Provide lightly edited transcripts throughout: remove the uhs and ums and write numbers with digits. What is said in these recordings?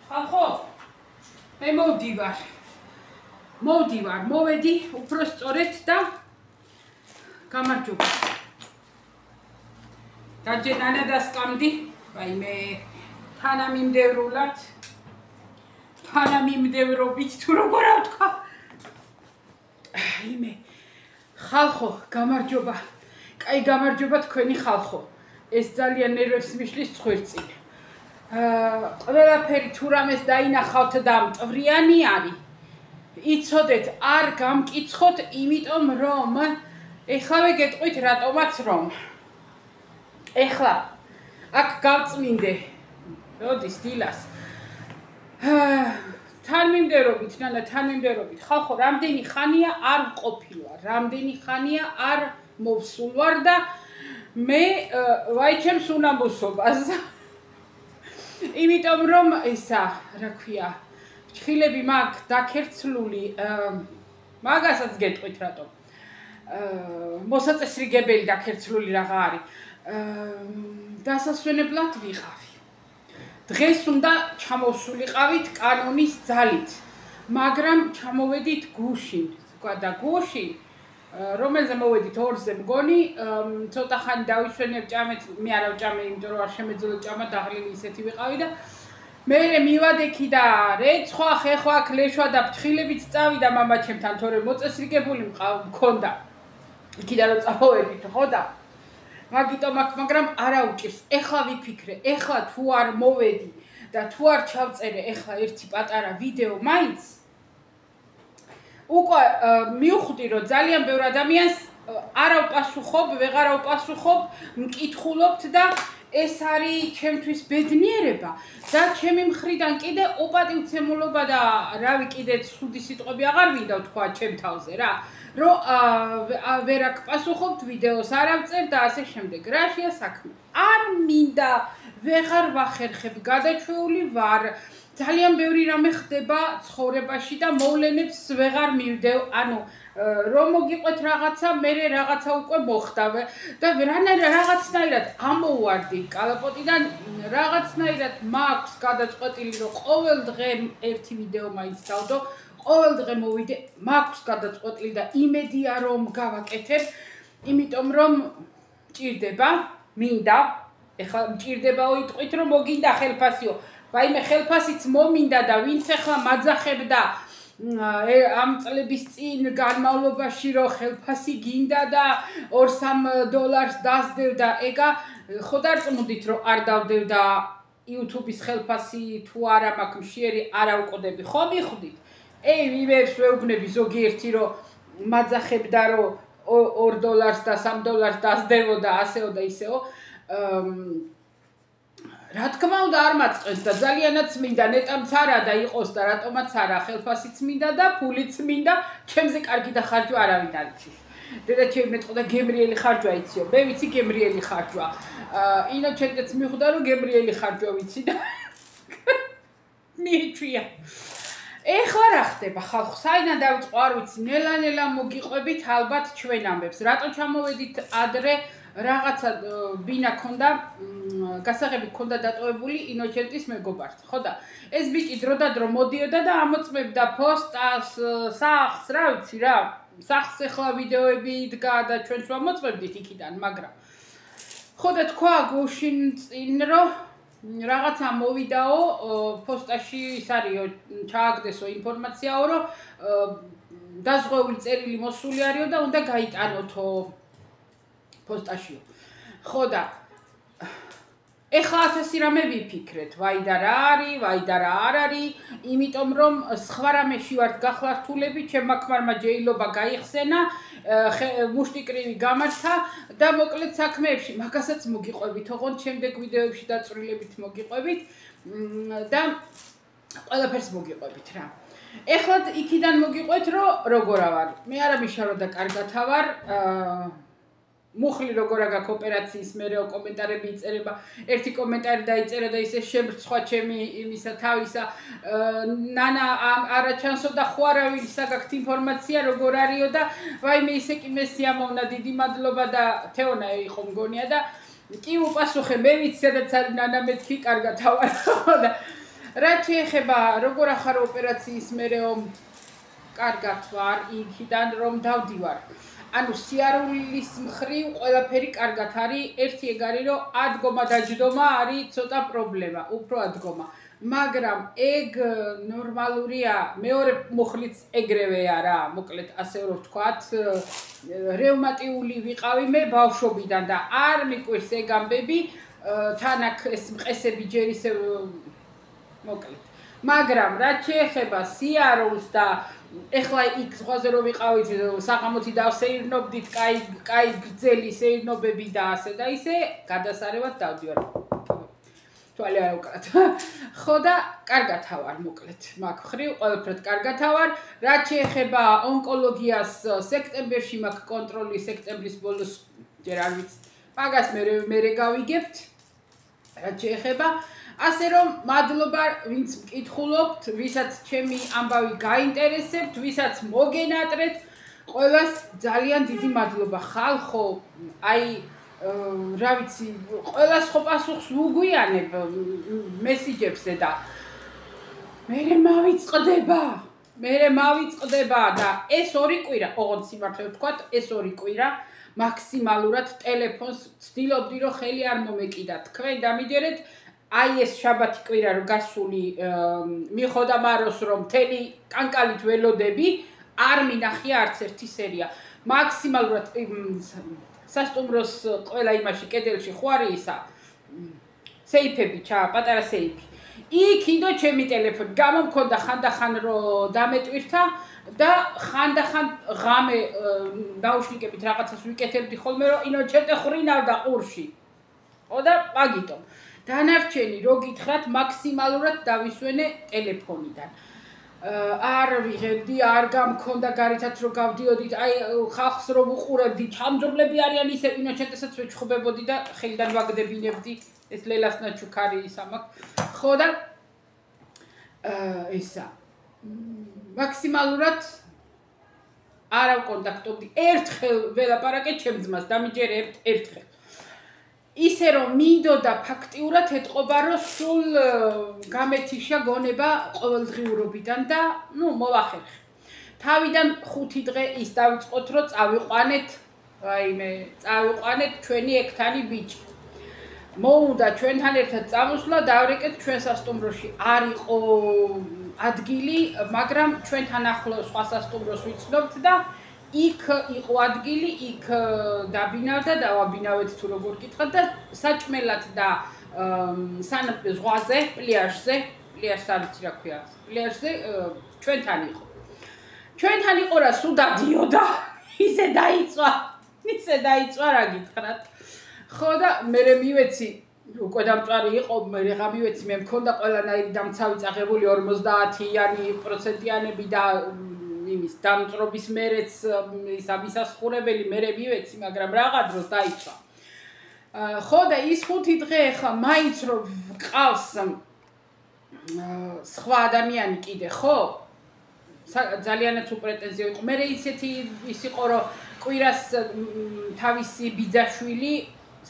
ხალხო, მე მოვდივარ, მოვედი უფრო სწორედ და გამარჯობა. დაჯენა დასკამდი, ვაიმე, თანამიმდევრობით თუ როგორ ავთქვა. იმე, ხალხო, გამარჯობა. კაი გამარჯობა თქვენი ხალხო. ეს ძალიან ნერვებს მიშლის ხვერწი. ყველაფერი თუ რამეს დაინახავთ და მტვრიანი არის. იცოდეთ, არ გამკითხოთ, იმიტომ რომ ეხლავე გეტყვით რატომაც რომ. ეხლა აქ გავწმინდე. როდის დილას. თანმიმდევრობით, ხალხო, რამდენი ხანია არ ყოფილა, რამდენი ხანია არ მოვსულ ვარ და მე ვაიჩემს უნამოსობას. იმიტომ რომ ესა, რა ქვია, ჩხილები მაქვს დაქერცლული, მაგასაც გეტყვით რატომ. მოსაწესრიგებელი დაქერცლული რაღა არის. დასასვენებლად ვიყავი. დღეს უნდა ჩამოვსულიყავით კანონის ძალით, მაგრამ ჩამოვედით გუშინ, თქვა და გუშინ, რომელზე მოვედით ორზე მგონი, ცოტა ხანი დავისვენებ ჭამეთ, მე არა ვჭამე, იმიტომ რომ არ შემეძლო ჭამა, დაღლილი ისეთი ვიყავი და მე მივადექი და რეცხვა, ხეხვა, ქლეშვა და ფრთხილებიც წავიდა მამაჩემთან, თორემ მოწესრიგებული მქონდა. იქიდან რომ წავედით, ხო და მაგიტომ აქ, მაგრამ არა უჭირს. ეხლა ვიფიქრე, ეხლა თუ არ მოვედი და თუ არ ჩავწერე ეხლა ერთი პატარა ვიდეო მაინც, უკვე მივხვდი, რომ ძალიან ბევრ ადამიანს არ ავპასუხობ, ვეღარ ავპასუხობ, მკითხულობთ და ეს არის ჩემთვის ბედნიერება და ჩემი მხრიდან კიდე უპატივცემულობა და რავი კიდე ცუდი სიტყვები აღარ მინდა ვთქვა ჩემ თავზე რა. რომ ვერ აქ პასუხობთ ვიდეოს არ ავწერ და ასე შემდეგ. რაშია საქმე? არ მინდა, ვეღარ ვახერხებ, გადაჩვეული ვარ. ძალიან ბევრი რამე ხდება ცხოვრებაში და მოვლენებს ვეღარ მივდევ. ანუ რომ მოგიყვეთ რაღაცა, მე რაღაცა უკვე მოხდა და რაღაცნაირად ამოვარდი კალაპოტიდან, რაღაცნაირად მაქვს გადაწყვეტილი, რომ ყოველ დღე ერთი ვიდეო მაინც დავდო. ყოველ დღე მოვიდე, მაქვს გადაწყვეტილი და იმედია რომ გავაკეთებ, იმიტომ რომ მჭირდება, მინდა, ეხლა მჭირდებაო იტყვით რომ მოგინდა ხელფასიო. ვაიმე ხელფასიც მომინდა და ვინც ეხლა მაძახებდა ამ წლების წინ განმავლობაში რომ ხელფასი გინდა და $2-3 დასდევ და ეგა ხო დარწმუნდით რომ არ დავდევ და YouTube-ის ხელფასი თუ არა მაქვს მშიერი არ ავყდები, ხო მიხვდით? ვივერს ვეუბნები ზოგიერთი რომ მაძახებდა რომ $2 და $3 დასდევო და ასეო და ისეო. რა თქმა უნდა არ მაწყენს და ძალიანაც მინდა ნეტამც არა და იყოს და რატომაც არა ხელფასიც მინდა და ფულიც მინდა, ჩემზე კარგი და ხარჯვა არავინ არ იცის. დედაჩემი მეტყოდა გემრიელი ხარჯვა იციო, მე ვიცი გემრიელი ხარჯვა. ინოჩენტეც მიხვდა რომ გემრიელი ხარჯვა ვიცი და მიიწვია. ეხლა რა ხდება ხალხო, საიდან დავიწყო არ ვიცი, ნელა მოგიყვებით ალბათ ჩვენ ამბებს. რატო ჩამოვედით ადრე, რაღაცა ბინა ქონდა, გასაღები ქონდა დატოვებული ინოჩენტის მეგობართ, ხო და ეს ბიჭი დროდადრო მოდიოდა და ამოწმებდა პოსტას, სახს, რა ვიცი რა, სახს ეხლა ვიდეოები იდგა და ჩვენც ვამოწმებდით იქიდან, მაგრამ ხო და თქვა გუშინ წინ რომ რაღაცა მოვიდაო პოსტაში ის არისო ჩააგდესო ინფორმაციაო რომ დაზღვეული წერილი მოსული არისო და უნდა გაიტანოთო პოსტაშიო. ხო და ეხლა ასეთი რამე ვიფიქრეთ, ვაი და რა არის, ვაი და რა არ არის, იმიტომ რომ სხვა რამეში ვართ გახლართულები, ჩემმა ქმარმა ჯეილობა გაიხსენა, მუშტიკრივი გამართა და მოკლედ საქმეებში, მაგასაც მოგიყვებით, ოღონდ შემდეგ ვიდეოებში დაწვრილებით მოგიყვებით და ყველაფერს მოგიყვებით რა. ეხლა იქიდან მოგიყვეთ, რომ როგორ ვარ. მე არა მიშარო და კარგად ვარ. მუხლი როგორ აგაქვს ოპერაციის მერეო კომენტარები იწერება. ერთი კომენტარი დაიწერა და ისე შებრცხვა ჩემი იმისა თავისა. ნანა არა ჩანსო და ხო არავინ საგაქვთ ინფორმაცია როგორ არისო და ვაიმე ისე კი მე სიამოვნა დიდი მადლობა და თეონა იყო მგონია და კი უპასუხე მე ვიცი სადაც არის ნანა მეთქი კარგად ვარ და რაც შეეხება როგორ ახარ ოპერაციის მერეო კარგად ვარ იქიდან რომ დავდივარ. ანუ სიარულის მხრივ ყველაფერი კარგად არის, ერთი ეგ არის რომ ადგომა დაჯდომა არის ცოტა პრობლემა, უფრო ადგომა. მაგრამ ეგ ნორმალურია, მეორე მუხლიც ეგრევეა რა, მოკლედ ასე რომ ვთქვათ, რევმატიული ვიყავი მე ბავშვობიდან და არ მიყვირს ეგ ამბები, თან აქ ეს მყესები ჯერ ისევ მოკლედ. მაგრამ რაც შეეხება სიარულს და ეხლა იქ ზღვაზე რომ ვიყავით, საღამოთი დავსეირნობდით, კაი გრძელი სეირნობები და ასე და ისე, გადასარევად დავდივარ. თვალი არ უკრათ. ხო და კარგად ავარ, მოკლედ. მაგ ხრივ ყველაფრად კარგად ავარ. რაც შეეხება ონკოლოგიას, სექტემბერში მაქვს კონტროლი, სექტემბრის ბოლოს ჯერ არ ვიცი. მაგას მე გავიგებთ. რაც შეეხება ასე რომ მადლობა ვინც მკითხულობთ, ვისაც ჩემი ამბავი გაინტერესებთ, ვისაც მოგენატრეთ, ყველას ძალიან დიდი მადლობა. ხალხო, აი რა ვიცი, ყველას ხო პასუხს ვუგვიანებ მესიჯებზე და მე მავიწყდება და ეს ორი კვირა, ოღონდ სიმართლე ვთქვათ, ეს ორი კვირა მაქსიმალურად ტელეფონს ვცდილობდი რომ ხელი არ მომეკიდა. თქვენ დამიჯერეთ აი ეს შაბათი კვირა რომ გასული მიხოდა მაროს რომ მთელი კანკალით ველოდები, არ მინახია არც ერთი სერია. მაქსიმალურად სასტუმროს ყველა იმაში კედელში ხوارი ისა სეიფები პატარა სეიფი. იქიდო ჩემი ტელეფონი გამომქონდა ხანდახან რომ დამეტვირთა და ხანდახან ღამე ნაუშნიკებით რაღაცას ვიკეთებდი ხოლმე რომ ინო ჩეტეხრინავდა ყურში. ხო და მაგიტომ დანარჩენი რო გითხრათ მაქსიმალურად დავისვენე ტელეფონიდან. არ ვიღებდი, არ გამქონდა გარეთაც რო გავდიოდით, აი ხალხს რო ვუყურებდი, ჩამძრლები არიან ისე ინოჩეტესაც ვეჩხუბებოდი და ხელიდან ვაგდებინებდი, ეს ლელას ნაჩუქარი ისა მაქვს. ხო და ისა მაქსიმალურად არ ავკონტაქტობდი. ერთხელ ველაპარაკე ჩემ ძმას, დამიჯერებთ ერთხელ. ისე რომ მინდოდა ფაქტიურად ეთყობა რომ სულ გამეთიშა გონება ყოველდღიურობიდან და მოვახერხე. თავიდან 5 დღე ის დავიწყოთ რომ წავიყვანეთ ჩვენი ექთანი ბიჭი. მოუნდა ჩვენთან ერთად წამოსვლა, დავრეკეთ ჩვენ სასტუმროში. არ იყო ადგილი, მაგრამ ჩვენთან ახლო სხვა სასტუმროს ვიცნობთ და იქ იყო ადგილი, იქ დაბინავდა, დავაბინავეთ თუ როგორ გითხრათ და საჭმელად და ზღვაზე, პლიაჟზე, პლიაჟს არ ვიცი რა ქვია, პლიაჟზე ჩვენთან იყო. ჩვენთან იყო რა სულ დადიოდა, ისე დაიწვა რა გითხრათ. ხო და მე მივეცი, უკვე დამწვარი იყო, მე რა მივეცი, მე მქონდა ყველანაირი დამცავი წაღებული 50%-იანები და იმის დამწრობის მერეც მისასხურებელი მერე მივეცი, მაგრამ რაღაც დროს დაიწვა. ხო და ის 5 დღე ხა მაინც რომ ვყავს სხვა ადამიანი კიდე, ხო? ძალიანაც უპრეტენზიო იყო. მე ისეთი ის იყო რომ კვირას თავისი ბიძაშვილი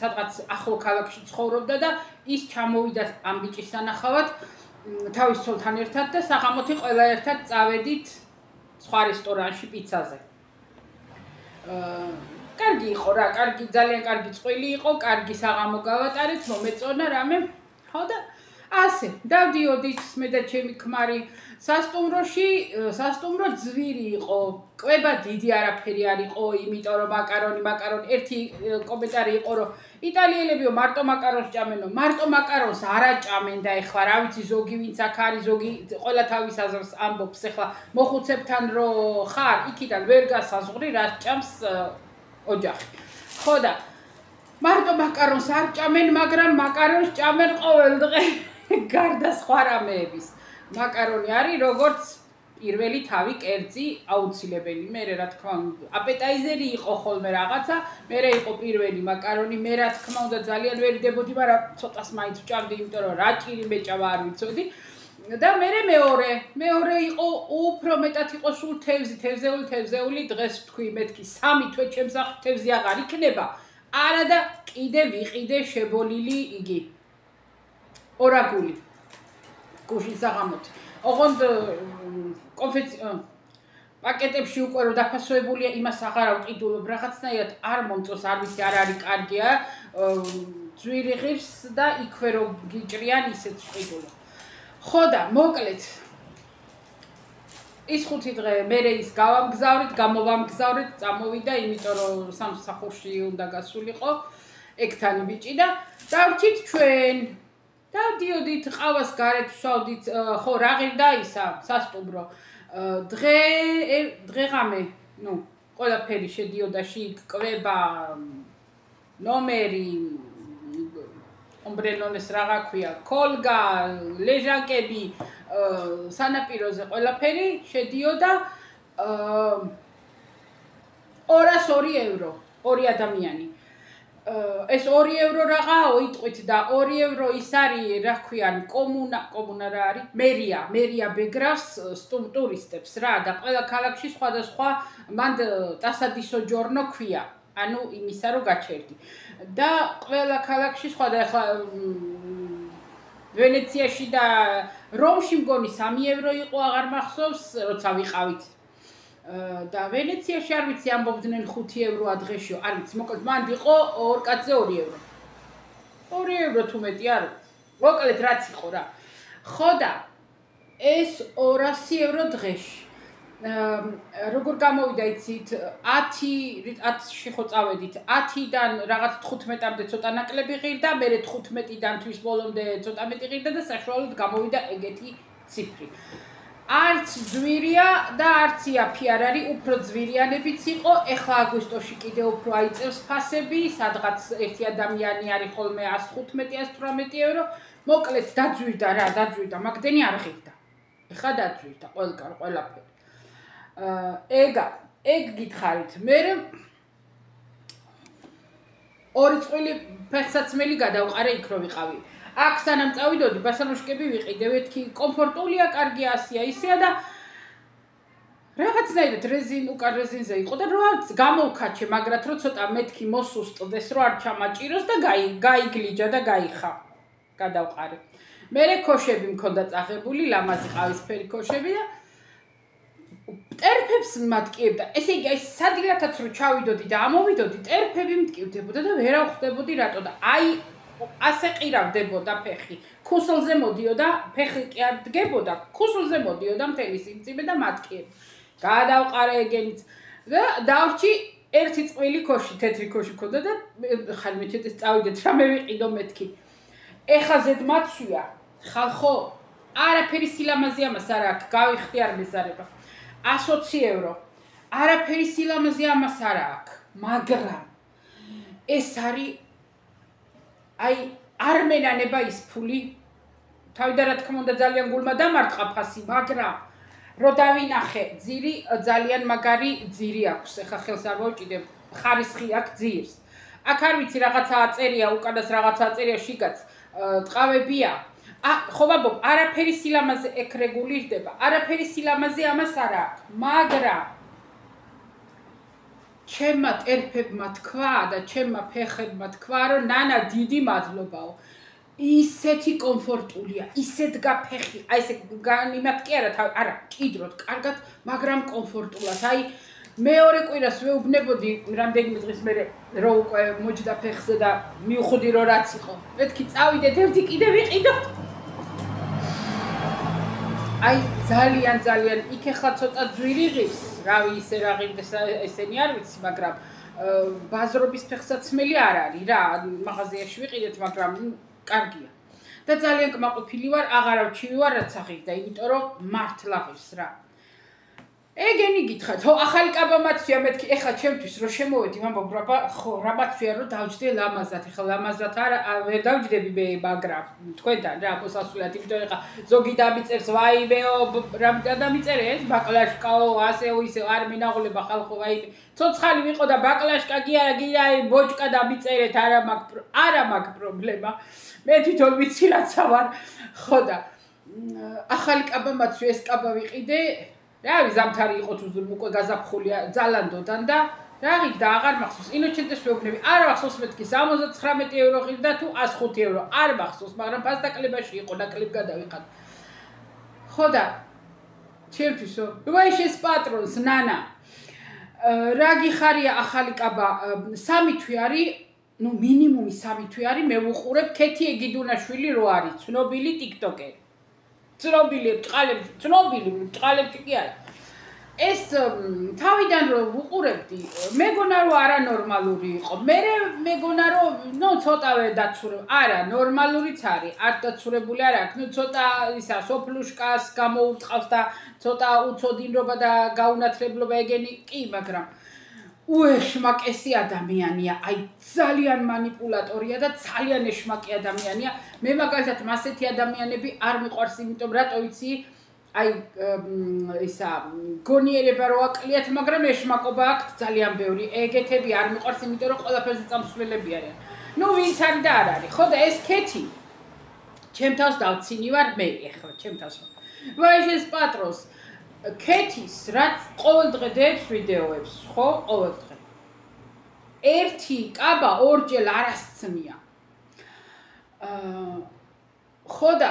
სადღაც ახლო ქალაქში ცხოვრობდა და ის ჩამოვიდა ამ ბიჭის სანახავად თავის ცოლთან ერთად და საღამოთი ყველა ერთად წავედით სხვა რესტორანში პიცაზე. კარგი იყო რა, ძალიან კარგი წყვილი იყო, კარგი საღამო გავატარეთ, მომეწონა რამე. ხო და ასე, დავდიოდით მე და ჩემი ქმარი სასტუმროში, სასტუმრო ძვირი იყო, კვება დიდი არაფერი არ იყო, იმიტომ რომ მაკარონი, ერთი კომენტარი იყო, რომ იტალიელებიო მარტო მაკარონს ჭამენო, მარტო მაკარონს არ აჭამენ და ეხლა რა ვიცი ზოგი ვინც აქ არის, ზოგი ყველა თავის აზრს ამბობს, ეხლა მოხუცებთან რო ხარ, იქიდან ვერ გასაზღვრი, რაც ჭამს ოჯახი. ხო და მარტო მაკარონს არ ჭამენ, მაგრამ მაკარონს ჭამენ ყოველ დღე გარდა სხვა რამეების. მაკარონი არის როგორც პირველი თავი კერძი აუცილებელი. მე რა თქმა უნდა, აპეტაიზერი იყო ხოლმე რაღაცა, მე იყო პირველი მაკარონი, მე რა თქმა უნდა ძალიან ვერიდებოდი, მაგრამ ცოტას მაინც ვჭამდი, იმიტომ რომ რა ჭირი მეჭამა არ ვიცოდი. და მე მეორე იყო უფრო მეტად იყო სულ თევზეული დღეს ვთქვი მეთქი 3 თვე ჩემს ახ თევზი აღარ იქნება. არა და კიდე ვიყიდე შებოლილი იგი ორაგული. გუშინ საღამოთი. ოღონდ პაკეტებში უკვე რომ დაფასოებულია, იმას აღარ ავყიდულობ, რაღაცნაირად არ მომწონს, არ ვიცი, არ არის კარგია, ძვირი ღირს და იქვე რომ გიჭრიან ისეც ვყიდულობ. ხო და მოკლედ ის 5 დღე მერე ის გავამგზავრით, გამოვამგზავრით, წამოვიდა, იმიტომ რომ სამსახურში უნდა გასულიყო ეგთან ბიჭი და დავრჩით ჩვენ. და დიოდით ყავას გარეთ ვსვავდით, ხო რა ღირდა ისა, სასტუმრო. დღეღამე, ყველაფერი შედიოდა შიგ, კვება, ნომერი, ombrellones რაღა ქვია, კოლგა, ლეჟანკები, სანაპიროზე ყველაფერი შედიოდა 202 евро, 2 ადამიანი. ეს 2 евро რაღაცა იტყვით და 2 евро ის არის, რა ქვიან, კომუნა რა არის? მერია ბეგრავს ტურისტებს რა და ყველა ქალაქში სხვადასხვა მანდ ტასადისო ჯორნო ქვია. ანუ იმისა რომ გაჩერდი. და ყველა ქალაქში სხვადასხვა ვენეციაში და რომში მგონი 3 евро იყო, აღარ მახსოვს, როცა ვიყავით. და ვენეციაში არ ვიცი ამბობდნენ 5 ევროა დღეშიო, არ ვიცი, მოკლედ მანდ იყო 2 კაცზე 2 евро. 2 евро თუ მეტი არ მოკლედ რაც იყო რა. ხო და ეს 200 евро დღეში. როგორ გამოვიდა იცით 10-ში ხო წავედით 10-დან რაღაც 15-მდე ცოტა ნაკლები ღირდა, მერე 15-დან თვის ბოლომდე ცოტა მეტი ღირდა და საშუალოდ გამოვიდა ეგეთი ციფრი. არც ძვირია და არც იაფი არ არის, უფრო ძვირიანებიც იყო, ეხლა აგვისტოში კიდე უფრო აიწევს ფასები, სადღაც ერთი ადამიანი არის ხოლმე 115-118 евро, მოკლედ დაძვირდა, მაგდენი არ ღირდა. ეხლა დაძვირდა ყველაფერი. ეგ გითხარით. მე 2 წვილი ფეხსაცმელი გადავყარე იქ რო ვიყავი. აქ სანამ წავიდოდი, ბასანოშკები ვიყიდე, მეთქი კომფორტულია, კარგია, ასია, ისეა და რაღაცნაირად უკან რეზინზე იყო და რა გამოვქაჩე, მაგრად რომ ცოტა მეთქი მოსუსტდეს, რომ არ ჩამაჭიროს და გაიგლიჯა და გაიხა. გადავყარე. მერე ქოშები მქონდა წაღებული, ლამაზი ყავისფერი ქოშები და ტერფებს მატკიებდა. ესე იგი, ეს სადილათაც რო ჩავიდოდი და ამოვიდოდი, ტერფები მტკივდებოდა და ვერ ავხვდებოდი რატო და ასე ყირავდებოდა ფეხი. ქუსლზე მოდიოდა, ფეხი კი არ დგებოდა, ქუსლზე მოდიოდა მთელი სიმწიმე და მატკიებდა. გადავყარე ეგენიც და დავრჩი ერთი წყვილი ქოში, თეთრი ქოში ქონდა და ხან მეჩეთეს წავიდეთ, რა მე ვიყიდო მეთქი. ეხა ზედმაცვია, ხალხო, არაფერი სილამაზე ამას არ აქვს, გავიხდიარ მეზარება. 120 евро. არაფერი სილამაზე ამას არ აქვს, მაგრამ ეს არის არ მენანება ის ფული. თავიდან რა თქმა უნდა ძალიან გულმა დამარტყა ფასი, მაგრამ რო დავინახე, ძირი ძალიან მაგარი ძირი აქვს. ეხა ხელს არ მოვჭიდებ, ხარისხი აქვს ძირს. აქ არ ვიცი რაღაცა აწერია, უკანას რაღაცა აწერია შიგაც, ტყავებია. ხო ბაბო, არაფერი სილამაზე ეგ რეგულირდება, არაფერი სილამაზე ამას არ აქვს, მაგრამ ჩემმა ტერფებმა თქვა და ჩემმა ფეხებმა თქვა, რომ ნანა დიდი მადლობაო. ისეთი კომფორტულია, ისეთ გაფეხი, აი ესე განიმათ კი არა, კიდროთ, კარგად, მაგრამ კომფორტულად. აი მეორე კვირას ვეუბნებოდი რამდენიმე დღის მერე რო უკვე მოჯდა ფეხზე და მივხვდი რომ რაც იყო. მეთქი წავიდეთ ერთი კიდე ვიყიდოთ. აი ძალიან იქ ახლა ცოტა ძვირი ღირს, რავი ისე რა ღირდეს ესენი არ ვიცი, მაგრამ ბაზრობის ფეხსაცმელი არ არის რა, მაღაზიაში ვიყიდეთ, მაგრამ კარგია. და ძალიან კმაყოფილი ვარ, აღარავჩივი ვარ რაც აღირდა, იმიტომ რომ მართლა ღირს რა. ეგენი გითხრათ, ხო, ახალი კაბა მაცვია მეთქი, ეხლა ჩემთვის რო შემოვედი, მამბობ, ხო, რა მაცვია რომ დავჯდე ლამაზად, ეხლა ლამაზად ვერ დავჯდები მე, მაგრამ თქვენთან რა მოსასვლელად, იმიტომ ეხლა ზოგი დამიწერს, ვაიმეო, რა დამიწერე ეს, ბაკლაშკაო, ასეო, ისეო, არ მინაღულება ხალხო, ვაიმე, ცოცხალი ვიყო და ბაკლაშკა კი არა, ბოჭკა დამიწერეთ, არა მაქვს პრობლემა, მე თვითონ ვიცი რაცა ვარ, ხო და ახალი კაბა მაცვია, ეს კაბა ვიყიდე, რავი ზამთარი იყო თუ უკვე გაზაფხულია ძალანდოდან და რა ღირდა აღარ მახსოვს ინოჩენტეს ვეუბნები არ მახსოვს მეთქი 79 евро ღირდა თუ 105 евро არ მახსოვს მაგრამ ფასდაკლებაში იყო ნაკლებ გადავიყავ ხო და ჩემთვისო ვაიშეს პატრონს ნანა რა გიხარია ახალი კაბა 3 თვე არის ნუ მინიმუმი 3 თვე არის მე ვუყურებ ქეთი ეგიდუნაშვილი რო არის ცნობილი ტიკტოკერი ცნობილი ბრჭყალებში კი არის ეს თავიდან რო ვუყურებდი მეგონა რომ არანორმალური იყო მე მეგონა რომ ნუ ცოტავე დაცურებ არა ნორმალურიც არის არ დაცურებული არ აქვს ნუ ცოტა ისა სოფლუშკას გამოუწყავს და ცოტა უცოდინრობა და გაუნათლებლობა ეგენი კი მაგრამ უეშმაკესი ადამიანია აი ძალიან манипуляტორია და ძალიან ეშმაკი ადამიანია მე მაგალითად მასეთი ადამიანები არ მიყვარს იმიტომ რატო იცი აი ისა გონიერება რო აკლიათ მაგრამ ეშმაკობა აქვს ძალიან ბევრი ეგეთები არ მიყვარს იმიტომ რომ ყველაფერზე წამსვლელები არიან ნუ ვინც არის და არ არის ხო და ეს ქეთი ჩემ თავს დავცინი ვარ მე ეხლა ჩემ თავს ვაიშეს პატრონს ქეთის რაც ყოველდღე დებს ვიდეოებს ხო ყოველდღე ერთი კაბა ორჯერ არასცმია ხო და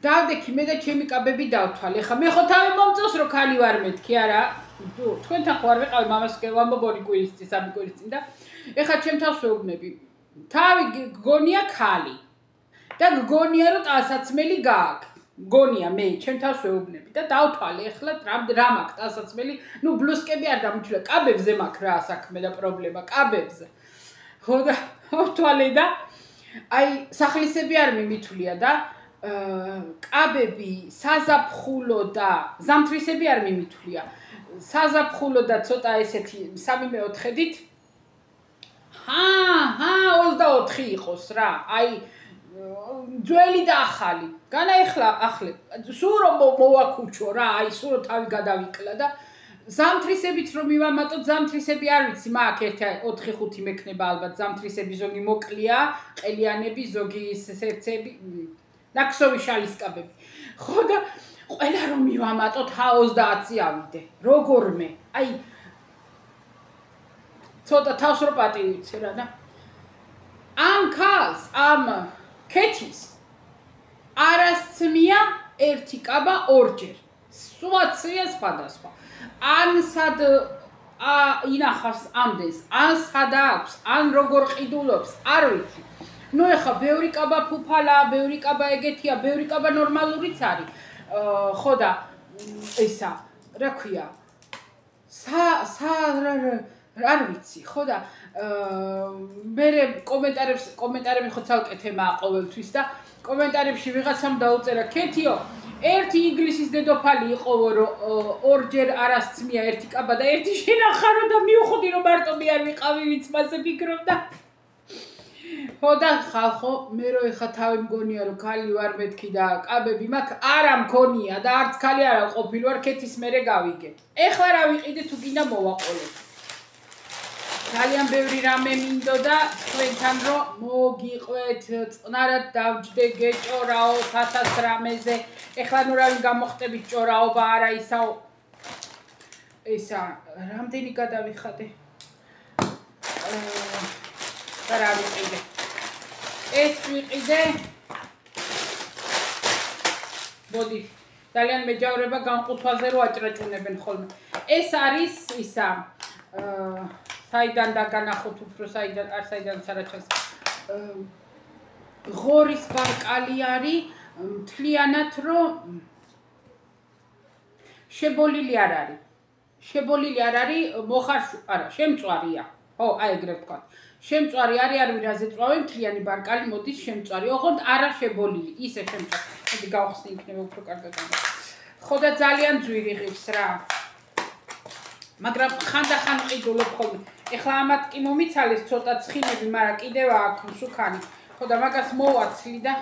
დავდექი მე და ჩემი კაბები დავთვალე ხა მე ხო თავი მომწონს რომ ქალი ვარ მეთქი არა თქვენთან ხო არ ვიყავი მამას ვამბობ 2 კვირის წინ 3 კვირის წინ და ეხლა ჩემ თავს ვეუბნები თავი გგონია ქალი და გგონია რომ ტანსაცმელი გააქვს გონია მე ჩემ თავს ვეუბნები და დავთვალე ეხლა რა მაქვს ტანსაცმელი ნუ ბლუსკები არ დამჩვლა კაბებზე მაქვს რა საქმე და პრობლემა კაბებზე ხო და ვთვალე და აი სახლისები არ მიმითვლია და კაბები საზაფხულო და ზამთრისები არ მიმითვლია საზაფხულო და ცოტა ესეთი 3-4-დით 24 იყოს რა აი ძველი და ახალი განა ახლა სულ რომ მოვაკუჩო რა აი სულ რომ თავი გადავიკლა და ზამთრისებიც რომ მივამატოთ ზამთრისები არ ვიცი მაგ 4-5 მექნება ალბათ ზამთრისები ზოგი მოკლია ყელიანები ზოგი სერცები ნაქსოვი შალისკაბები ხო და ყველა რომ მივამატოთ 20-ი ავიდე როგორმე აი ცოტა თავს რო პატივიცე რა და ამ ქალს ამ ქეთის არასცმია ერთი კაბა ორჯერ სუაცია სხვადასხვა ან სად ინახავს ამდენს ან სად აქვს ან როგორ ყიდულობს არ ვიცი ნუ ეხა ბევრი კაბა ფუფალა ბევრი კაბა ეგეთია ბევრი კაბა ნორმალურიც არის ხო და ისა რა ქვია არ ვიცი ხო და მე კომენტარები ხო ცალკე თემაა ყოველთვის და კომენტარებში ვიღაცამ დაუწერა ქეთიო ერთი ინგლისის დედოფალი იყო რომ ორჯერ არასცმია ერთი კაბა და ერთი შენახარო და მივხვდი რომ მარტო მე არ ვიყავი ვინც მასე ფიქრობდა ხო და ხალხო მე რო ეხა თავი მგონია რომ ქალი ვარ მეთქი და კაბები მაქვს არა მქონია და არც ქალი არა ყოფილი ვარ ქეთის მერე გავიგე ეხლა რა ვიყიდე თუ გინდა მოვაყოლე ძალიან ბევრი რამე მინდოდა თქვენთან რომ მოგიყვეთ წნარად დავჯდე გეჭორაო 1000 რამეზე ეხლა ნუ რავი გამოხტებით ჭორაობა არა ისა რამდენი გადავიხადე და რა ვიყიდე ეს ვიყიდე მოდი ძალიან მეჯავრება განყუთვაზე რომ აჭრაჭუნებენ ხოლმე ეს არის ისა საიდან დაგანახოთ უფრო საიდან არ საიდანაც არაჩვენს ღორის ბარკალი არის მთლიანად რომ შებოლილი არ არის მოხარშ არა შემწვარია ხო აი ეგრე ვთქვა შემწვარი არის არ ვინაზე წვავენ მთლიანი ბარკალი მოდის შემწვარი ოღონდ არა შებოლილი ისე შემწვარი მოდი გავხსნი იქნება უფრო კარგად ხო და ძალიან ძვირი ღირს რა მაგრამ ხანდახან ყიდულობ ხოლმე ეხლა ამათ კი მომიცალეს ცოტა ცხინები მაგრამ კიდევ აქვს შუქანი ხო და მაგას მოვაცლი და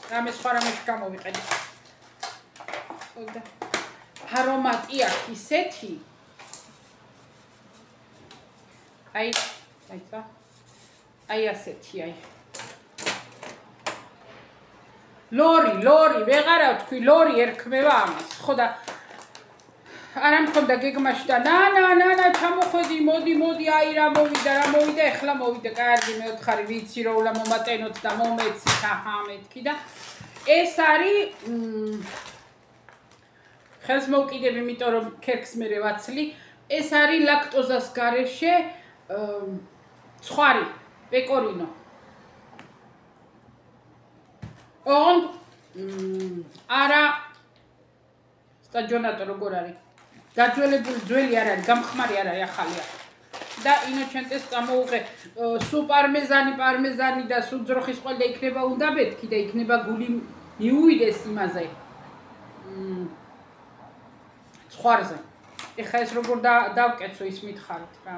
რამე სხვა რამეში გამოვიყენე ხო და არომატი აქვს ისეთი აი ასეთი აი ლორი ვეღარა თქვი ლორი ერქმევა ამას ხო და არა მქონდა გეგმაში და ნანა ჩამოხვედი მოდი აი რა მოვიდა ეხლა მოვიდა კარგი მე ვთხარი ვიცი რომ უნდა მომატენოთ და მომეცით აჰა მეთქი და ეს არის ხელს მოვკიდებ, იმიტომ რომ ქერქს მერე ვაცლი. ეს არის ლაქტოზას გარეშე ცხარი, პეკორინო. ოღონდ არა სტაჯონატო როგორ არის? დაძველებული ძველი არ არის, გამხმარი არ არის, ახალია. და ინოჩენტეს წამოუღე სუ პარმეზანი და სუ ძროხის ყველი და იქნება უნდა მეთქი და იქნება გული მიუვიდეს იმაზე. ცხარზე. ეხლა ეს როგორ დავკეცო ის მითხარით რა.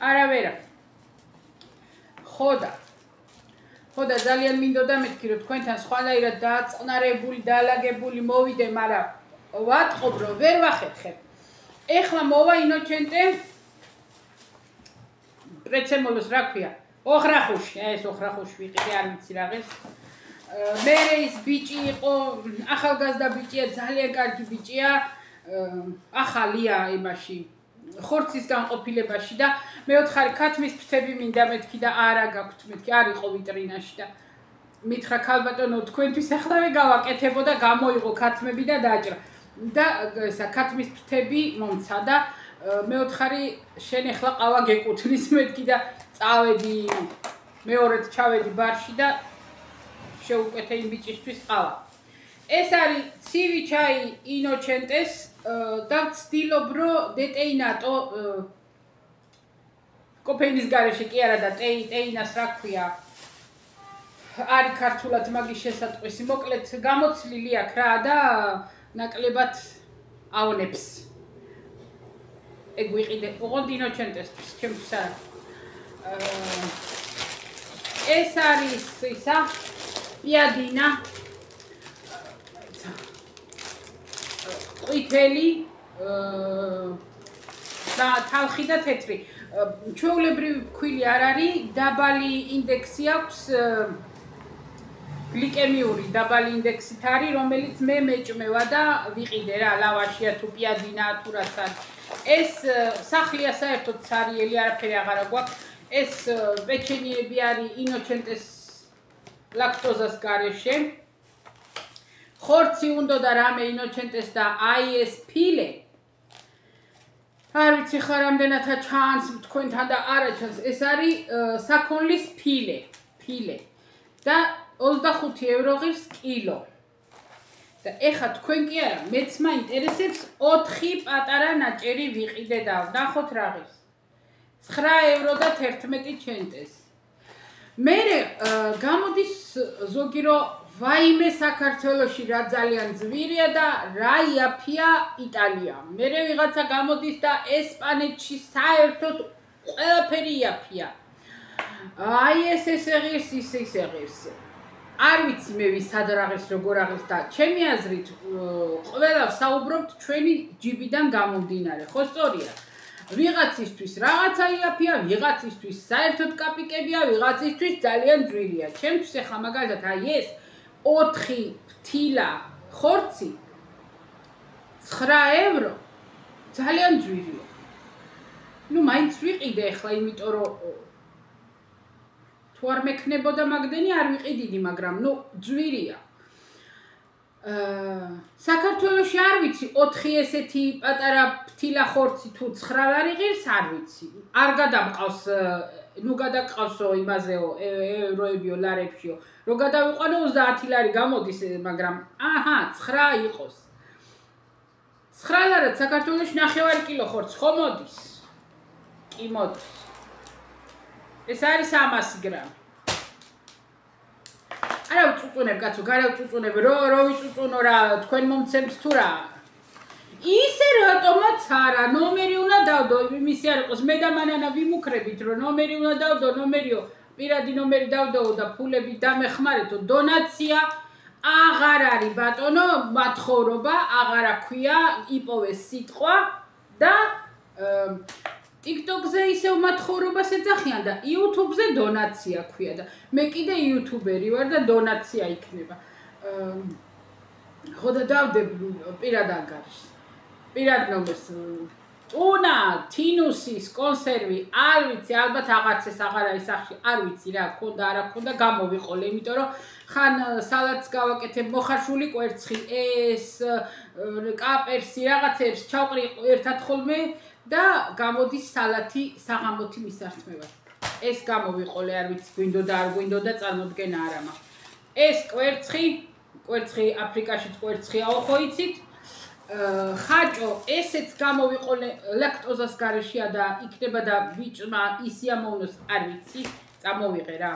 არა ვერა. ხოდა ძალიან მინდოდა მეთქი რომ თქვენთან სხვანაირად დააწყნარებული, დაალაგებული მოვიდე, მაგრამ ვატყობ რომ ვერ ვახერხებ. ეხლა მოვა ინოჩენტე პრეცემოლოს რა ქვია? ოხრახუში, ეს ოხრახუში ვიყიდე, არ ვიცი რაღაც. მერე ის ბიჭი იყო, ახალგაზრდა ბიჭია, ძალიან კარგი ბიჭია, ახალია იმაში. ხორცის განყოფილებაში და მეოთხარი ქათმის ფრთები მინდა მეთქი და არა გაქვთ მეთქი, არ იყო ვიტრინაში და მითხრა ქალბატონო თქვენთვის ახლავე გავაკეთებო და გამოიღო ქათმები და დაჭრა. და ესა ქათმის ფრთები მომცა და მეოთხარი შენ ეხლა ყავა გეკუთვნის მეთქი და წავედი მეორედ ჩავედი ბარში და შეუკვეთე იმ ბიჭისთვის ყავა. ეს არის ცივი ჩაი ინოჩენტეს და ვცდილობ რომ დეტეინატო კოფეინის გარეშე კი არა და ტეინას რა ქვია არის ქართულად მაგის შესატყვისი მოკლედ გამოცლილი აქვს რა და ნაკლებად ავნებს ეგ ვიყიდე ოღონდ ინოჩენტესთვის ჩემთვის არა ეს არის ისა პიადინა ყვითელი და თალხი და თეთრი ჩვეულებრივი ქვილი არ არის დაბალი ინდექსი აქვს გლიკემიური დაბალი ინდექსით არის რომელიც მე მეჭმევა და ვიყიდე რა ლავაშია თუ პიადინა თუ რაც არის ეს სახლია საერთოდ ცარიელი არაფერი აღარა გვაქვს ეს პეჩენიები არის ინოჩენტეს ლაქტოზას გარეშე ხორცი უნდა და რამე ინოჩენტეს და აი ეს ფილე არ ვიცი ხა რამდენათა ჩანს თქვენთან და არა ჩანს ეს არის საქონლის ფილე და 25 ევრო ღირს კილო და ეხა თქვენ კი არა მეც მაინტერესებს 4 პატარა ნაჭერი ვიყიდე და ვნახოთ რა ღირს 9 ევრო და 11 ცენტეს მე გამოდის ზოგი რომ ვაიმე საქართველოში რა ძალიან ძვირია და რა იაფია იტალია. მერე ვიღაცა გამოდის და ესპანეთში საერთოდ ყველაფერი იაფია. აი ეს ღირს ის ღირს. არ ვიცი მე ვისად რაღაც როგორ აღის და ჩემი აზრით ყველა საუბრობთ ჩვენი ჯიბიდან გამომდინარე. ხო სწორია. ვიღაცისთვის რაღაცა იაფია, ვიღაცისთვის საერთოდ კაპიკებია, ვიღაცისთვის ძალიან ძვირია. ჩემთვის ახლა მაგალითად აი ეს 4 ფთილა ხორცი 9 ევრო ძალიან ძვირია. ნუ მაინც ვიყიდე ახლა იმიტომ რომ თუ არ მექნებოდა მაგდენი არ ვიყიდი, მაგრამ ნუ ძვირია. საქართველოში არ ვიცი 4 ესეთი პატარა ფთილა ხორცი თუ 9 არის ღირს არ ვიცი. არ გადამყავს ნუ გადაყავსო იმაზეო ევროებიო ლარებშიო რო გადავიყვანო 30 ლარი გამოდის მაგრამ აჰა 9 იყოს 9 ლარად საქართველოში 9 კილო ხორცი ხო მოდის კი მოდის ეს არის 300 გრამი არა უწუწუნებ კაცო გარავწუწუნებ რო ვიწუწუნო რა თქვენ მომცემთ თუ რა ისე რატომაც არა ნომერი უნდა დავდო იმისი არ იყოს მე და მანანა ვიმუქრებით რომ ნომერი უნდა დავდო ნომერიო პირადი ნომერი დავდო და ფულები დამეხმარეთო დონაცია აღარ არის ბატონო მათხოვრობა აღარ აქვია იპოვეს სიტყვა და TikTok-ზე ისევ მათხოვრობას ეძახიან და YouTube-ზე დონაცია ქვია და მე კიდე იუთუბერი ვარ და დონაცია იქნება ხო და დავდებ პირად ანგარიშს პირად ნომერს ტუნა, თინუსის კონსერვი, არ ვიცი, ალბათ აღარც ეს აღარ არის სახში, არ ვიცი რა, ქონდა არა ქონდა, გამოვიყოლე, იმიტომ რომ ხან სალატს გავაკეთებ მოხარშული კვერცხი, ეს კაპერსი რაღაცებს ჩავყრი ერთად ხოლმე და გამოდის სალათი საღამოთი მისართმევად. ეს გამოვიყოლე, არ ვიცი, გვინდოდა არ გვინდოდა, წარმოდგენა არ მაქვს. ეს კვერცხი აფრიკაშიც კვერცხიაო, ხო იცით? ხაჭო, ესეც გამოვიყოლე ლაქტოზას გარეშეა და იქნება და ბიჭმა ისი ამოვნოს, არ ვიცი, წამოვიღე რა.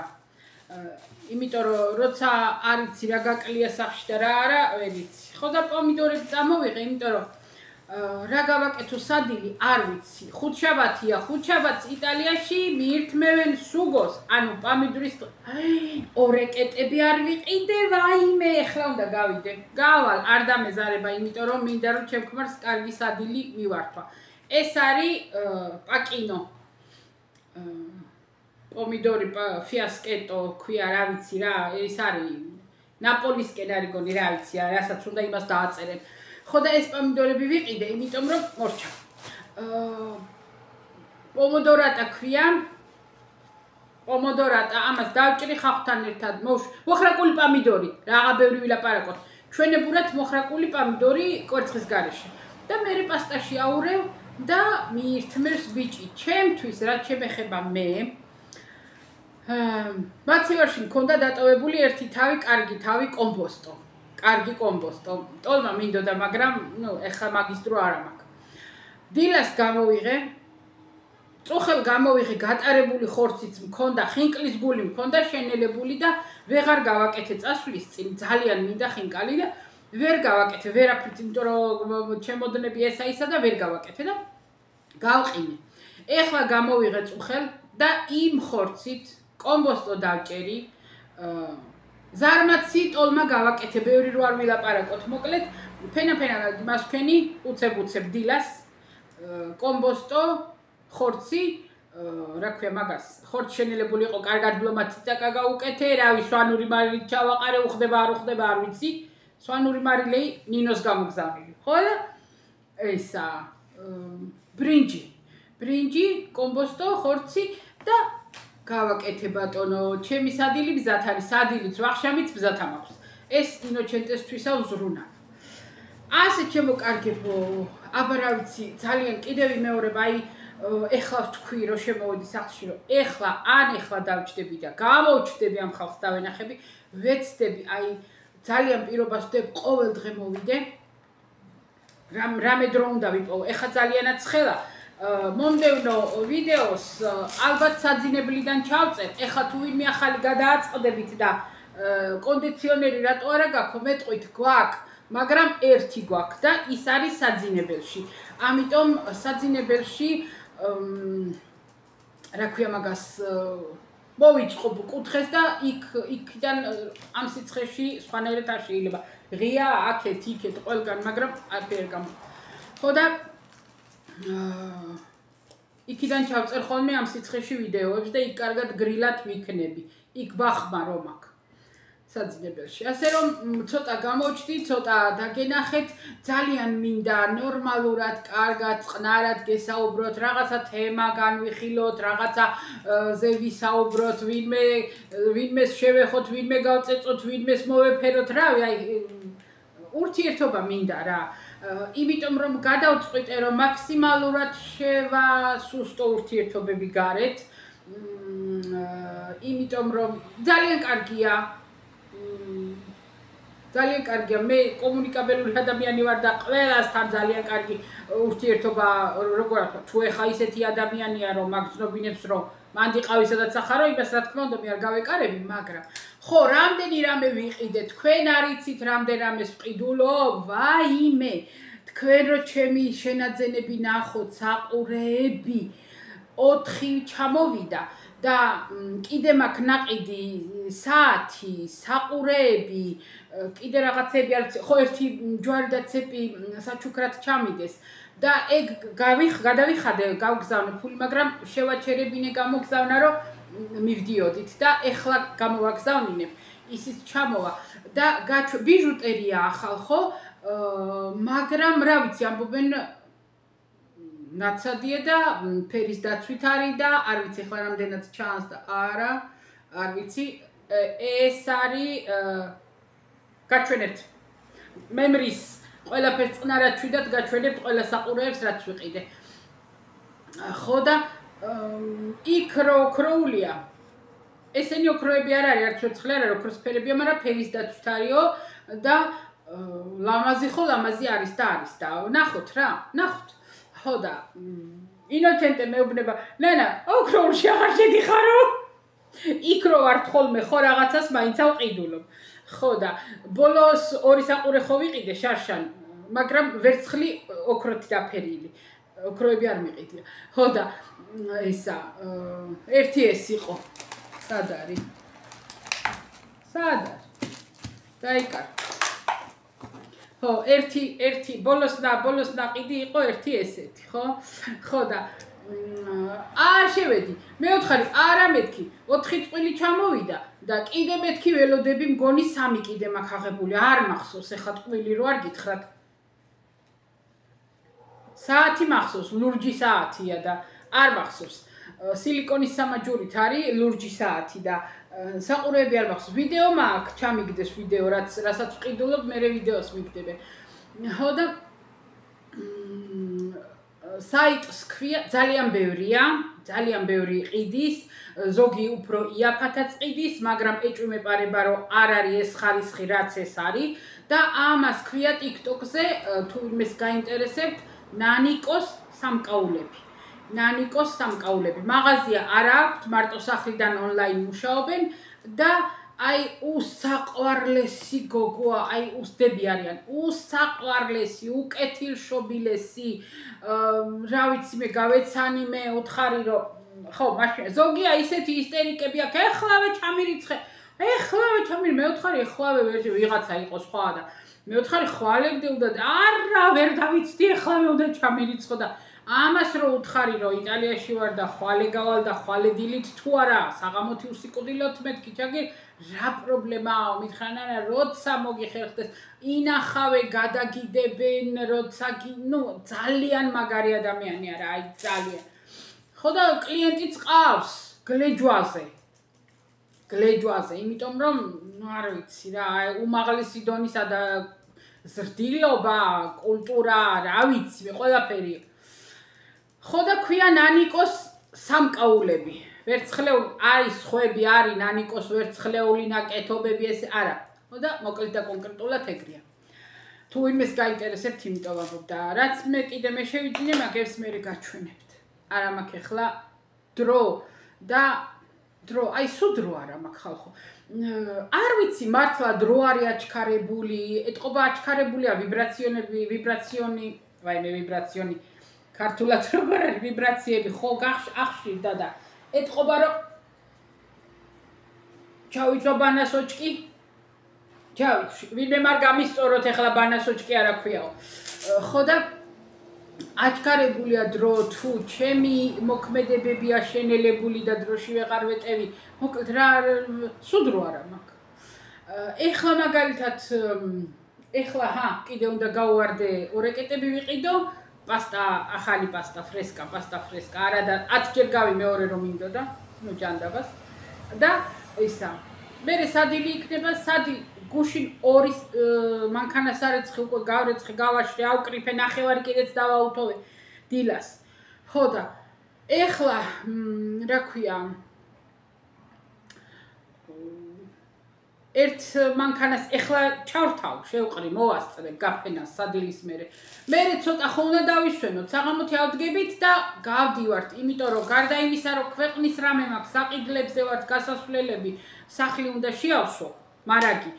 იმიტომ რომ როცა არ იცი რა გაკლია სახში და რა არა, ვერ იცი. ხო და პომიდორები წამოვიღე, იმიტომ რომ რა გავაკეთო სადილი, არ ვიცი. ხუთშაბათია, ხუთშაბათს იტალიაში მიირთმევენ სუგოს, ანუ პომიდორის ორეკეტები არ ვიყიდე, ვაიმე, ეხლა უნდა გავიდე. გავალ, არ დამეზარება, იმიტომ რომ მინდა რომ ჩემ ქმარს კარგი სადილი მივართვა. ეს არის პაკინო. პომიდორი ფიასკეტო ქვია, რა ვიცი რა, ეს არის ნაპოლისკენ არის გონი, რა ვიცი, რასაც უნდა იმას დააწერენ. ხო და ეს პომიდორები ვიყიდე, იმიტომ რომ მორჩა. პომოდორატა ქვია. პომოდორატა, ამას დავჭრი ხავხთან ერთად, მოხრაკული პომიდორი, რაღა ბევრი ვილაპარაკოთ. ჩვენებურად მოხრაკული პომიდორი კვერცხის გარეშე. და მე პასტაში აურევ და მიირთმევს ბიჭი. ჩემთვის, რაც შემეხება მე, მაცივარში მქონდა დატოვებული ერთი თავი, კარგი თავი კომბოსტო. კარგი კომბოსტო. ტოლმა მინდოდა, მაგრამ ეხლა მაგის დრო არ მაქვს. დილას გამოვიღე. წუხელ გამოვიღე, გატარებული ხორციც მქონდა, ხინკლის გული მქონდა შენელებული და ვეღარ გავაკეთე წასვლის წინ, ძალიან მინდა ხინკალი და ვერ გავაკეთე, ვერაფრით, იმიტომ რომ ჩემოდნები ესა ისა და ვერ გავაკეთე და გავყინე. ეხლა გამოვიღე წუხელ და იმ ხორცით კომბოსტო დავჭერი. ზარმაცი ტოლმა გავაკეთე, ბევრი რო არ ვილაპარაკოთ, მოკლედ, ფენა-ფენად მას ვქენი, უცებ დილას, კომბოსტო, ხორცი, რა ქვია მაგას, ხორცი შენელებული იყო, კარგად ბლომად ციცაკა გაუკეთე, რავი, სვანური მარილით ჩავაყარე, უხდება, არ უხდება, არ ვიცი, სვანური მარილეი ნინოს გამოგზავნილი. ხო და ესა, ბრინჯი, კომბოსტო, ხორცი და გავაკეთე ბატონო, ჩემი სადილი ბზათ არის, სადილიც ვახშამიც ბზათ მაქვს. ეს ინოჩენტესთვისა ვზრუნავ. ასე შემოკარგებო, აბა რა ვიცი, ძალიან კიდევ იმეორება, აი ეხლა ვთქვი რომ შემოვედი სახლში, რომ ეხლა დავჭდები და გამოვჭდები ამ ხალხს დავენახები, ვეცდები, აი ძალიან პირობას ვდებ ყოველ დღე მოვიდე. რამე დრო უნდა ვიპოვო, ეხლა ძალიანაც ხელა. მომდევნო ვიდეოს ალბათ საძინებლიდან ჩავწერ. ეხლა თუ ვინმე ახალი გადააწყდებით და კონდიციონერი რატო არა გაქვთ, მეტყვით გვაქვს, მაგრამ ერთი გვაქვს და ის არის საძინებელში. ამიტომ საძინებელში რა ქვია მაგას მოვიწყობ კუთხეს და იქიდან ამ სიცხეში სხვანაირად არ შეიძლება. ღია აქეთ, იქეთ, ყველგან, მაგრამ არ გამ. ხო და იქიდან ჩავწერ ხოლმე ამ სიცხეში ვიდეოებს და იქ კარგად გრილად ვიქნები. იქ ბახმა რომ აქ საძინებელში. ასე რომ ცოტა გამოჩდი, ცოტა დაგენახეთ, ძალიან მინდა ნორმალურად, კარგად, წყნარად გესაუბროთ, რაღაცა თემა განვიხილოთ, რაღაცა ზე ვისაუბროთ, ვინმეს შევეხოთ, ვინმე გავწეწოთ, ვინმეს მოვეფეროთ, რავი, აი ურთიერთობა მინდა რა. იმიტომ რომ გადავწყვიტე რომ მაქსიმალურად შევასუსტო ურთიერთობები გარეთ. იმიტომ რომ ძალიან კარგია. ძალიან კარგია, მე კომუნიკაბელური ადამიანი ვარ და ყველასთან ძალიან კარგი ურთიერთობა, როგორ ვთქვა, თუ ეხა ისეთი ადამიანია რომ მაგძნობინებს რომ მანდი ყავი სადაც ახარო, იმას რა თქმა უნდა მე არ გავეკარები, მაგრამ ხო, რამდენი რამე ვიყიდე, თქვენ არ იცით რამდენ რამეს ვყიდულობ, ვაიმე, თქვენ რო ჩემი შენაძენები ნახოთ, საყურეები 4 ჩამოვიდა და კიდე მაქვს ნაყიდი საათი, საყურეები, კიდე რაღაცები არ ვიცი, ხო ერთი ჯვარი და ცეპი საჩუქრად ჩამიდეს და ეგ გადავიხადე, გავგზავნე ფული, მაგრამ შევაჩერებინე გამოგზავნა, რომ მივდიოდით და ეხლა გამოვაგზავნინებ, ისიც ჩამოვა და ბიჟუტერია ახალ ხო, მაგრამ რა ვიცი, ამბობენ ნაცადია და ფერის დაცვით არის და არ ვიცი ახლა რამდენად ჩანს და არა, არ ვიცი. ეს არის გაჩვენებთ. მემრის ყველაფერს წნარად ჩვიდათ გაჩვენებთ ყველა საყურეებს რაც ვიყიდე. ხო და იქ რო ოქროულია. ესენი ოქროები არ არის, არც ვერცხლი არ არის, ოქროსფერებია, მაგრამ ფერის დაცვით არისო და ლამაზი ხო ლამაზი არის და არის და ნახოთ რა, ნახოთ. ხო და ინოცენტე მეუბნება, ნანა, ოქროულში აღარ შედიხარო? იქ რო ვარ ხოლმე ხო რაღაცას მაინც ავყიდულობ. ხო და ბოლოს ორი საყურე ხო ვიყიდე შარშან, მაგრამ ვერცხლი ოქროთი დაფერილი. ოქროები არ მიყიდია. ხო და ესა ერთი ეს იყო. სად არის? სად არის? დაიკარგე. ხო, ერთი ბოლოს ნაყიდი იყო ერთი ესეთი, ხო? ხო და არ შევედი. მეოთხარი არა მეთქი, 4 წყვილი ჩამოვიდა და კიდე მეთქი ველოდები მგონი 3 კიდე მაქვს აღებული. არ მახსოვს, ეხლა წყვილი რო არ გითხრათ. საათი მახსოვს, ლურჯი საათია და არ მახსოვს. სილიკონის სამაჯურით არის ლურჯი საათი და საყურეები არ მახსოვს. ვიდეო მაქვს, ჩამიგდეს ვიდეო, რასაც ვყიდულობ, მე ვიდეოს მიგდებე. ხო და საიტს ქვია, ძალიან ბევრია, ძალიან ბევრი ყიდის, ზოგი უფრო იაფათაც ყიდის, მაგრამ ეჭვი მეპარება, რომ არ არის ეს ხარისხი, რაც ეს არის და ამას ქვია TikTok-ზე, თუ იმეს გაინტერესებთ, ნანიკოს სამკაულები. ნანიკოს სამკაულები. მაღაზია არ აქვს, მარტო სახლიდან ონლაინ მუშაობენ და აი უსაყვარლესი გოგოა, აი უსდები არიან. უსაყვარლესი, უკეთილშობილესი. რა ვიცი მე გავეცანი მე უთხარი რომ ხო, მაშინ ზოგია ისეთი ისტერიკები აქვს. ეხლავე ჩამირიცხე. ეხლავე ჩამირ მე უთხარი ეხლავე ვიღაცა იყო სხვა და მე უთხარი ხვალებდევდა და არა ვერ დავიცდი ეხლავე უნდა ჩამირიცხო და ამას რო უთხარი რომ იტალიაში ვარ და ხვალე გავალ და ხვალე დილით თუ არა საღამოთი უსიკოდილოთ მეთქი ჩაგი რა პრობლემაა მითხრანა როცა მოგიხერხდეს ინახავე გადაგიდებენ როცა ძალიან მაგარი ადამიანი არა აი ძალიან ხო და კლიენტიც ყავს გლეჯვაზე იმიტომ რომ არ ვიცი რა უმაღლესი დონისა და ზრდილობა კულტურა რა ვიცი მე ყველაფერი ხო და ქვია ნანიკოს სამკაულები. ვერცხლეული არის ხვები არის ნანიკოს ვერცხლეული ნაკეთობები ეს არა. ხო და მოკლედ და კონკრეტულად ეგრეა. თუ იმეს გაინტერესებთ იმიტომ ვამბობ და რაც მე კიდე მე შევიძინე მაგებს მე გაჩვენებთ. არა მაქვს ახლა დრო და დრო აი სულ დრო არა მაქვს ხალხო. არ ვიცი მართლა დრო არის აჩქარებული, ეთყობა აჩქარებულია ვიბრაციონი, ვაიმე ვიბრაციონი ქართულად როგორ არის ვიბრაციები ხო ახშირდა და ეთყობა რომ ჩავიწვა ბანასოჭკი ვინმე არ გამისწოროთ ახლა ბანასოჭკი არა ქვიაო ხო და აჩქარებულია დრო თუ ჩემი მოქმედებებია შენელებული და დროში ვეღარ ვეტევი მოკლედ რა სულ დრო არა მაქვს ეხლა მაგალითად ეხლა კიდე უნდა გავუვარდე ორეკეტები ვიყიდო პასტა ახალი პასტა ფრესკა არა და 10 ჯერ გავი მეორე რომ მინდოდა ნუ ჯანდაბას და ისა მერე სადილი იქნება სადილ გუშინ ორი მანქანასარეცხი უკვე გავრეცხი გავაშრე ავკრიფე ნახევარი კიდეც დავაუთოვე დილას ხო და ეხლა რა ქვია ერთ მანქანას ეხლა ჩავრთავ, შევყრი, მოვასწრე გაფენას სადილის მერე. მერე ცოტა ხო უნდა დავისვენოთ, საღამოთი ავდგებით და გავდივართ, იმიტომ რომ გარდა იმისა, რომ ქვეყნის რამე მაქვს, საყიდლებზე ვართ გასასვლელები, სახლი უნდა შეავსო, მარაგი.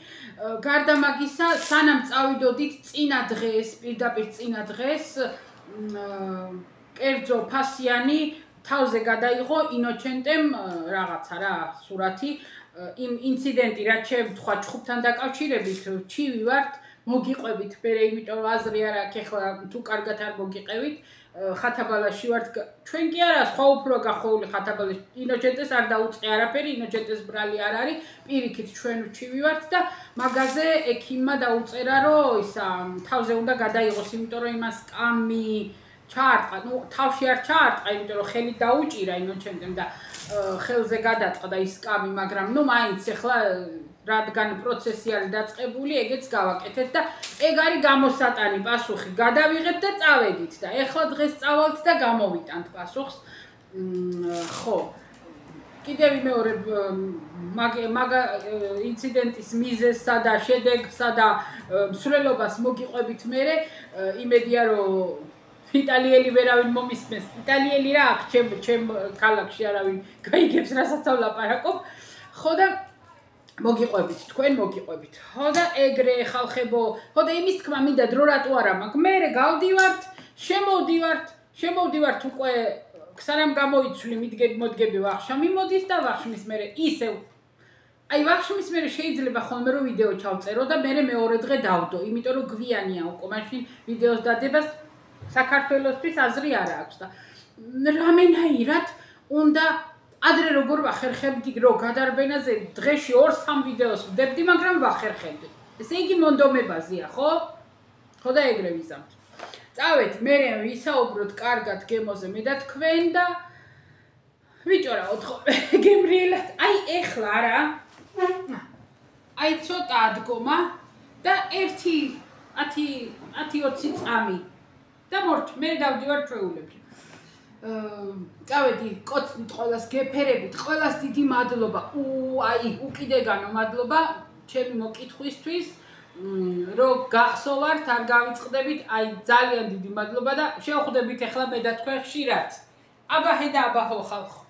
გარდა მაგისა, სანამ წავიდოდით წინა დღეს, პირდაპირ წინა დღეს, კერძო ფასიანი თავზე გადაიღო ინოჩენტემ რაღაცა რა, სურათი იმ ინციდენტი რაც შევთქვა ჩხუბთან დაკავშირებით ჩივი ვართ მოგიყვებით მერე იმიტომ რომ აზრი არ აქვს ეხლა თუ კარგად არ მოგიყევით ხათაბალაში ვართ ჩვენ კი არა სხვა უფრო გახოული ხათაბალაში ინოჩენტეს არ დაუწყე არაფერი ინოჩენტეს ბრალი არ არის პირიქით ჩვენ ჩივი ვართ და მაგაზე ექიმმა დაუწერა რომ ისა თავზე უნდა გადაიღოს იმიტომ რომ იმას კამი ჩაარტყა, ну თავში არ ჩაარტყა, იმიტომ რომ ხელი დაუჭირა ინოჩენტემ და ხელზე გადაწყდა ის სკამი, მაგრამ ну მაინც ახლა რადგან პროცესი არის დაწყებული, ეგეც გავაკეთეთ და ეგ არის გამოსატანი პასუხი. გადავიღეთ და წავედით და ეხლა დღეს წავალთ და გამოვიტანთ პასუხს. ხო. კიდევ მეორე მაგ ინციდენტის მიზეზსა და შედეგსა და მსვლელობას მოგიყვებით მერე, იმედია რომ იტალიელი ვერავინ მომისმენს. იტალიელი რა აქვს ჩემ ქალაქში არავინ გაიგებს რასაც ვლაპარაკობ. ხო და მოგიყვებით, თქვენ მოგიყვებით. ხო და ეგრე ხალხებო, ხო და იმის თქმა მინდა დრო რატო არა მაქვს. მე გავდივართ, შემოვდივართ უკვე სანამ გამოიცვლი მოდგები ვახშა მიმოდის და ვახშმის მერე ისევ აი ვახშმის მერე შეიძლება ხოლმე რომ ვიდეო ჩავწერო და მერე მეორე დღე დავდო, იმიტომ რომ გვიანია უკვე მაშინ ვიდეოს დადებას საქართველოსთვის აზრი არ აქვს და რამენაირად უნდა ადრე როგორ ვახერხებდი რომ გადარბენაზე დღეში 2-3 ვიდეოს ვდებდი, მაგრამ ვახერხებდი. ესე იგი მონდომებაზეა, ხო? ხო და ეგრე ვიზამთ. წავედ, მე ვისაუბროთ კარგად გემოზე მე და თქვენ და ვიჭორაოთ ხოლმე გემრიელად. აი ეხლა რა. აი ცოტა ადგომა და 10-20 წამი. და მორჩ, მე დავდივარ ჩვეულებში. წავედი, კოცნით ყველას გეფერებით, ყველას დიდი მადლობა. აი, უკიდეგანო მადლობა ჩემი მოკითხვისთვის. რომ გახსოვართ, არ გავიწყდებით, აი ძალიან დიდი მადლობა და შევხვდებით ახლა მე და თქვენ ხშირად. აბა ჰე და აბა ხო ხალხო.